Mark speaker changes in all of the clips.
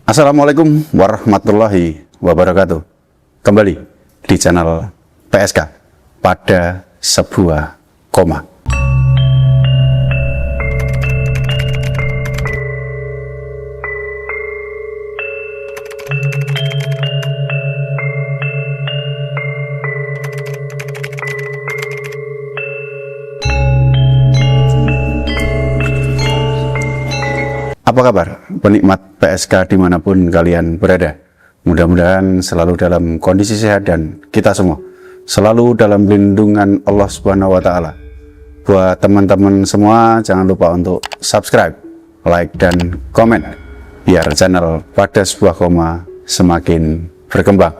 Speaker 1: Assalamualaikum warahmatullahi wabarakatuh. Kembali di channel PSK pada sebuah koma. Apa kabar penikmat PSK dimanapun kalian berada? Mudah-mudahan selalu dalam kondisi sehat dan kita semua selalu dalam lindungan Allah Subhanahu wa Ta'ala. Buat teman-teman semua, jangan lupa untuk subscribe, like, dan komen biar channel pada sebuah koma semakin berkembang.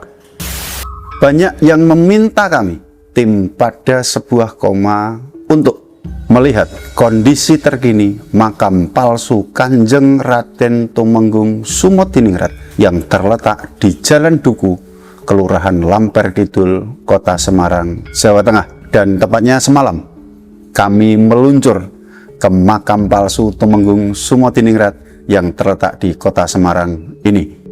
Speaker 1: Banyak yang meminta kami, tim pada sebuah koma, untuk melihat kondisi terkini makam palsu Kanjeng Raden Tumenggung Sumodiningrat yang terletak di Jalan Duku, Kelurahan Lamper Kidul, Kota Semarang, Jawa Tengah. Dan tepatnya semalam kami meluncur ke makam palsu Tumenggung Sumodiningrat yang terletak di Kota Semarang ini.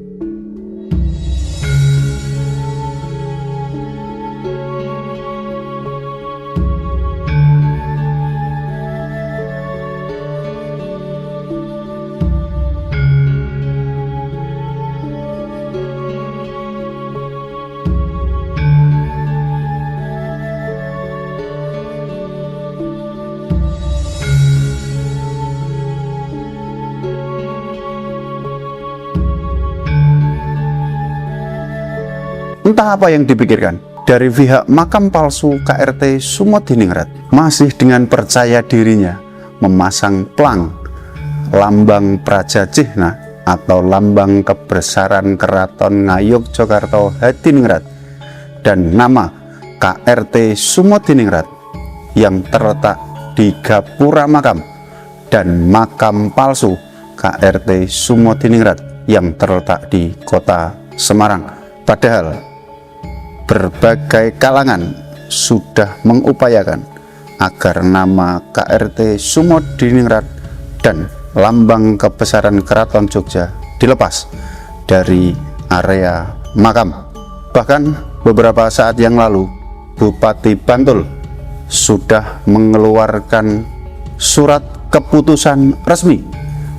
Speaker 1: Entah apa yang dipikirkan dari pihak makam palsu KRT Sumodiningrat, masih dengan percaya dirinya memasang plang lambang Prajajihna atau lambang kebesaran Keraton Ngayogyakarta Hadiningrat dan nama KRT Sumodiningrat yang terletak di gapura makam, dan makam palsu KRT Sumodiningrat yang terletak di Kota Semarang. Padahal berbagai kalangan sudah mengupayakan agar nama KRT Sumodiningrat dan lambang kebesaran Keraton Jogja dilepas dari area makam. Bahkan beberapa saat yang lalu Bupati Bantul sudah mengeluarkan surat keputusan resmi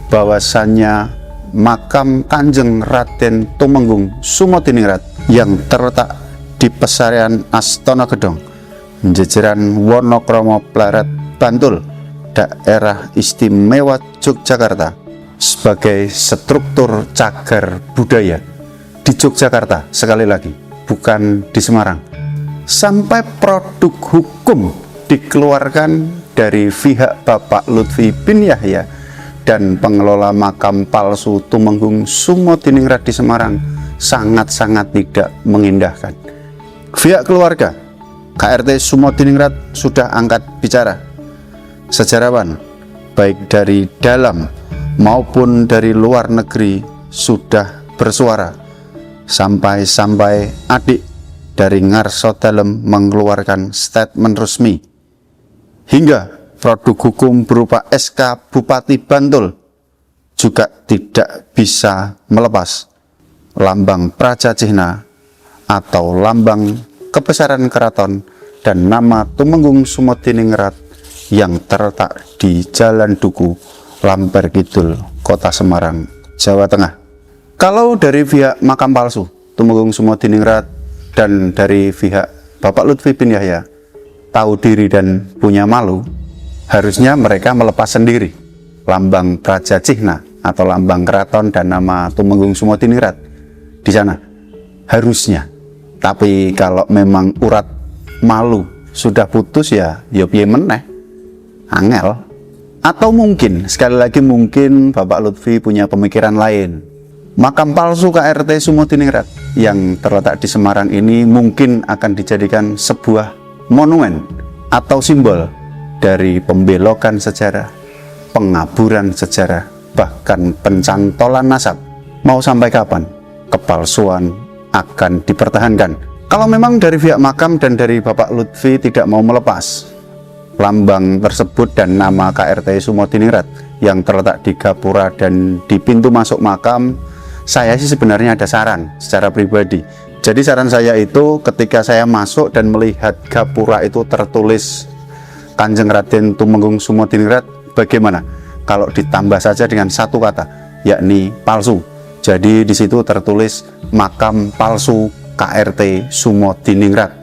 Speaker 1: bahwasannya makam Kanjeng Raden Tumenggung Sumodiningrat yang terletak di Pesarian Astana Gedong, Jejeran Wonokromo Pleret, Bantul, Daerah Istimewa Yogyakarta, sebagai struktur cagar budaya di Yogyakarta, sekali lagi bukan di Semarang. Sampai produk hukum dikeluarkan dari pihak Bapak Lutfi bin Yahya dan pengelola makam palsu Tumenggung Sumodiningrat di Semarang sangat-sangat tidak mengindahkan. Pihak keluarga KRT Sumodiningrat sudah angkat bicara. Sejarawan baik dari dalam maupun dari luar negeri sudah bersuara, sampai adik dari Ngarso Dalem mengeluarkan statement resmi, hingga produk hukum berupa SK Bupati Bantul juga tidak bisa melepas lambang Prajajihna atau lambang kebesaran keraton dan nama Tumenggung Sumodiningrat yang terletak di Jalan Duku, Lamper Kidul, Kota Semarang, Jawa Tengah. Kalau dari pihak makam palsu Tumenggung Sumodiningrat dan dari pihak Bapak Lutfi bin Yahya tahu diri dan punya malu, harusnya mereka melepas sendiri lambang Prajajihna atau lambang keraton dan nama Tumenggung Sumodiningrat di sana, harusnya. Tapi kalau memang urat malu sudah putus, ya piye meneh, angel. Atau mungkin, sekali lagi mungkin Bapak Lutfi punya pemikiran lain. Makam palsu KRT Sumodiningrat yang terletak di Semarang ini mungkin akan dijadikan sebuah monumen atau simbol dari pembelokan sejarah, pengaburan sejarah, bahkan pencantolan nasab. Mau sampai kapan kepalsuan akan dipertahankan? Kalau memang dari pihak makam dan dari Bapak Lutfi tidak mau melepas lambang tersebut dan nama KRT Sumodiningrat yang terletak di gapura dan di pintu masuk makam, Saya sih sebenarnya ada saran secara pribadi. Jadi saran saya itu ketika saya masuk dan melihat gapura itu tertulis Kanjeng Raden Tumenggung Sumodiningrat, bagaimana kalau ditambah saja dengan satu kata, yakni palsu. Jadi di situ tertulis makam palsu KRT Sumodiningrat.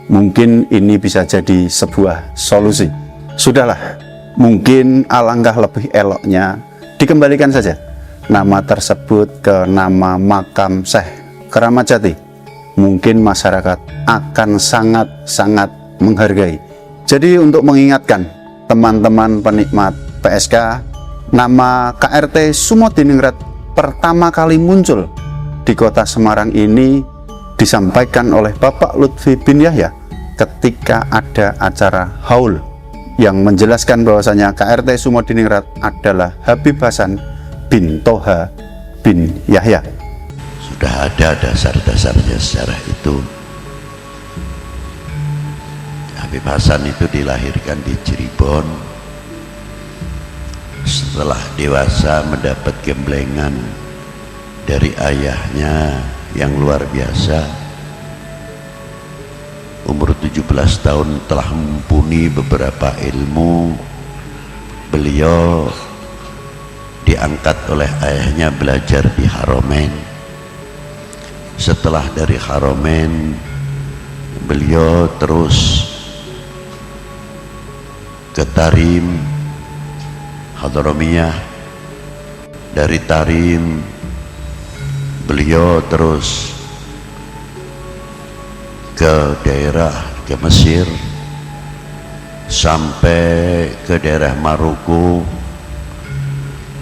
Speaker 1: Mungkin ini bisa jadi sebuah solusi. Sudahlah, mungkin alangkah lebih eloknya dikembalikan saja nama tersebut ke nama makam Syekh Keramat Jati. Mungkin masyarakat akan sangat-sangat menghargai. Jadi untuk mengingatkan teman-teman penikmat PSK, nama KRT Sumodiningrat pertama kali muncul di kota Semarang ini disampaikan oleh Bapak Lutfi bin Yahya ketika ada acara haul yang menjelaskan bahwasanya KRT Sumodiningrat adalah Habib Hasan bin Toha bin Yahya.
Speaker 2: Sudah ada dasar-dasarnya sejarah itu. Habib Hasan itu dilahirkan di Cirebon. Setelah dewasa mendapat gemblengan dari ayahnya yang luar biasa. Umur 17 tahun telah mumpuni beberapa ilmu. Beliau diangkat oleh ayahnya belajar di Haromen. Setelah dari Haromen, beliau terus ke Tarim, Hadramiyah. Dari Tarim, beliau terus ke daerah ke Mesir sampai ke daerah Maroko.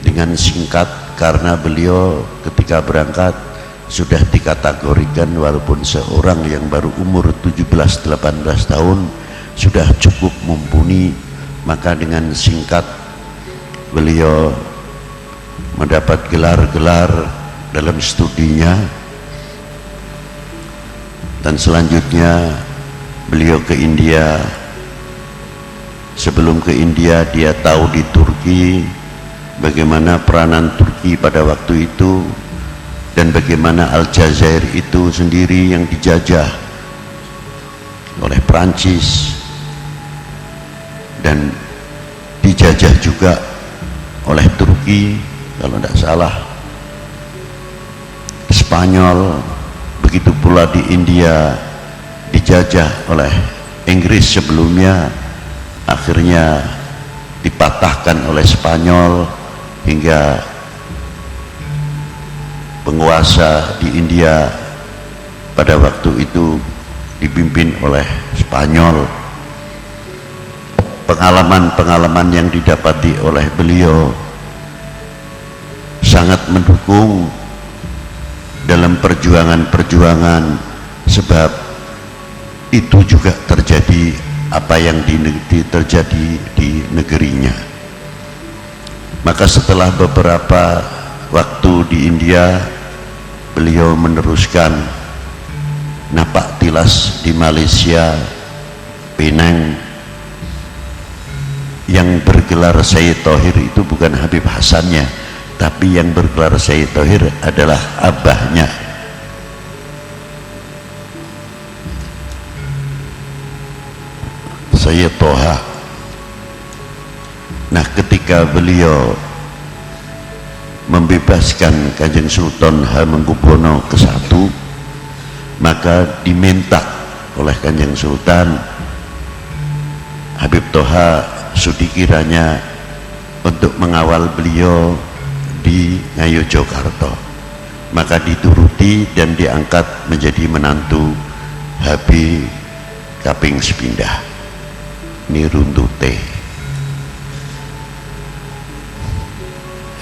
Speaker 2: Dengan singkat, karena beliau ketika berangkat sudah dikategorikan walaupun seorang yang baru umur 17-18 tahun sudah cukup mumpuni, maka dengan singkat beliau mendapat gelar-gelar dalam studinya. Dan selanjutnya beliau ke India. Sebelum ke India, dia tahu di Turki bagaimana peranan Turki pada waktu itu, dan bagaimana Aljazair itu sendiri yang dijajah oleh Prancis dan dijajah juga oleh Turki, kalau tidak salah Spanyol. Begitu pula di India dijajah oleh Inggris sebelumnya, akhirnya dipatahkan oleh Spanyol hingga penguasa di India pada waktu itu dipimpin oleh Spanyol. Pengalaman-pengalaman yang didapati oleh beliau sangat mendukung dalam perjuangan-perjuangan, sebab itu juga terjadi apa yang terjadi di negerinya. Maka setelah beberapa waktu di India, beliau meneruskan napak tilas di Malaysia, Penang. Yang bergelar Sayyid Thohir itu bukan Habib Hasannya, tapi yang bergelar Sayyid Thohir adalah abahnya. Sayyid Toha. Nah, ketika beliau membebaskan Kanjeng Sultan Hamengkubuwono ke-1, maka diminta oleh Kanjeng Sultan Habib Toha Sudikiranya untuk mengawal beliau di Ngayogyakarta. Maka dituruti dan diangkat menjadi menantu Habib kaping sepindah Niruntute.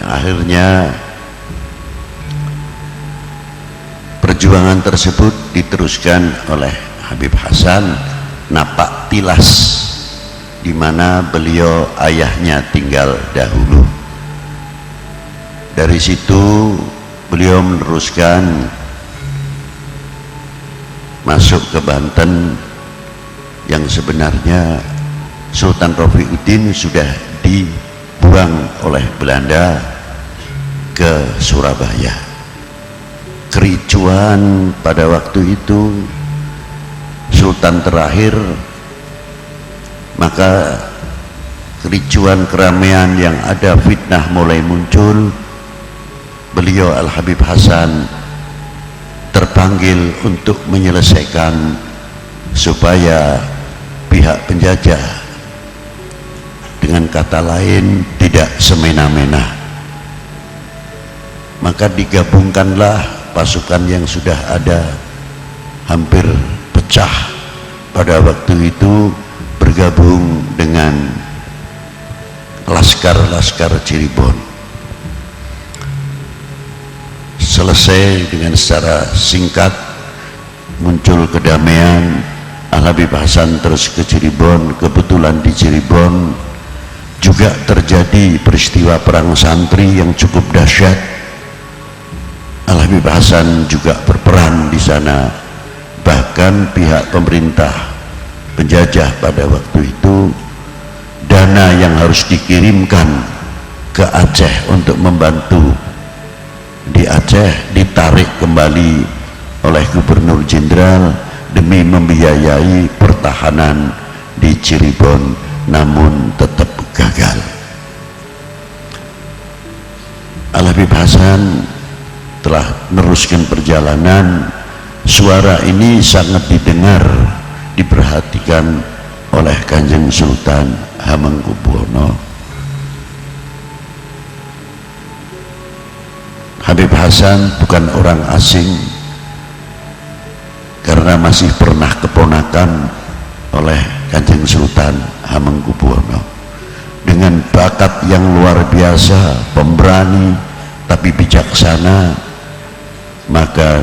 Speaker 2: Akhirnya perjuangan tersebut diteruskan oleh Habib Hasan napak tilas, di mana beliau ayahnya tinggal dahulu. Dari situ beliau meneruskan masuk ke Banten, yang sebenarnya Sultan Rafiuddin sudah dibuang oleh Belanda ke Surabaya. kericuan pada waktu itu sultan terakhir, maka kericuan keramaian yang ada, fitnah mulai muncul. Beliau Al-Habib Hasan terpanggil untuk menyelesaikan supaya pihak penjajah, dengan kata lain, tidak semena-mena. Maka digabungkanlah pasukan yang sudah ada, hampir pecah pada waktu itu, bergabung dengan laskar Cirebon. Selesai dengan secara singkat, muncul kedamaian. Al-Habib Hasan terus ke Cirebon. Kebetulan di Cirebon juga terjadi peristiwa perang santri yang cukup dahsyat. Al-Habib Hasan juga berperan di sana. Bahkan pihak pemerintah penjajah pada waktu itu, dana yang harus dikirimkan ke Aceh untuk membantu di Aceh ditarik kembali oleh Gubernur Jenderal demi membiayai pertahanan di Cirebon, namun tetap gagal. Al-Habib Hasan telah meneruskan perjalanan. Suara ini sangat didengar, diperhatikan oleh Kanjeng Sultan Hamengkubuwono. Habib Hasan bukan orang asing, karena masih pernah keponakan oleh Kanjeng Sultan Hamengkubuwono. Dengan bakat yang luar biasa, pemberani tapi bijaksana, maka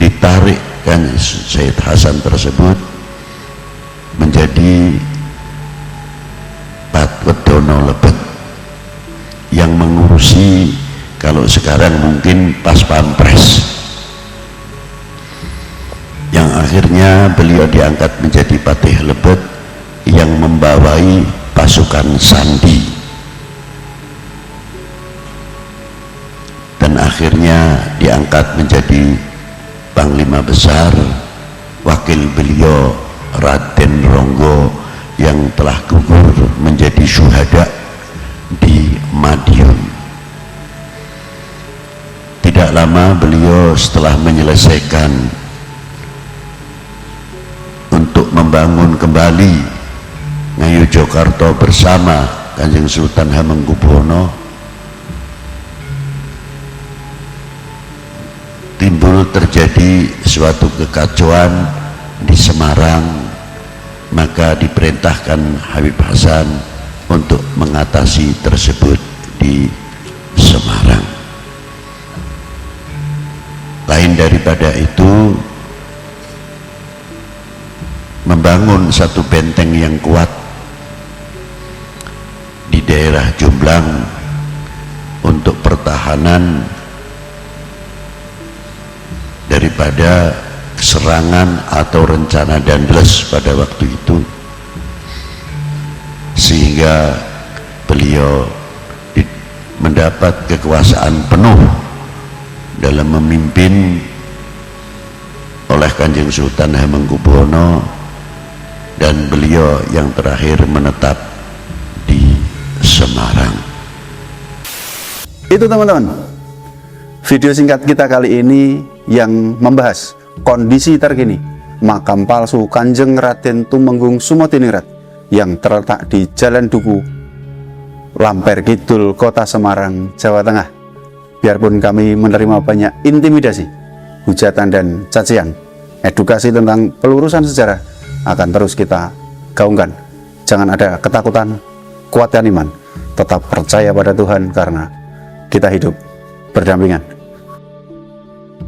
Speaker 2: ditarik kan Syed Hasan tersebut menjadi Patwedono Lebet yang mengurusi, kalau sekarang mungkin pas pampres, yang akhirnya beliau diangkat menjadi Patih Lebet yang membawai pasukan Sandi, dan akhirnya diangkat menjadi Panglima Besar. Wakil beliau Raden Ronggo yang telah gugur menjadi syuhada di Madiun. Tidak lama beliau setelah menyelesaikan untuk membangun kembali Ngayogyakarta bersama Kanjeng Sultan Hamengkubuwono, timbul terjadi suatu kekacauan di Semarang. Maka diperintahkan Habib Hasan untuk mengatasi tersebut di Semarang. Lain daripada itu, membangun satu benteng yang kuat di daerah Jomblang untuk pertahanan daripada serangan atau rencana Danles pada waktu itu, sehingga beliau mendapat kekuasaan penuh dalam memimpin oleh Kanjeng Sultan Hamengkubuwono, dan beliau yang terakhir menetap di Semarang.
Speaker 1: Itu teman-teman, video singkat kita kali ini yang membahas kondisi terkini makam palsu Kanjeng Raden Tumenggung Sumodiningrat yang terletak di Jalan Duku, Lamper Kidul, Kota Semarang, Jawa Tengah. Biarpun kami menerima banyak intimidasi, hujatan dan cacian, edukasi tentang pelurusan sejarah akan terus kita gaungkan. Jangan ada ketakutan, kuatkan iman, tetap percaya pada Tuhan, karena kita hidup berdampingan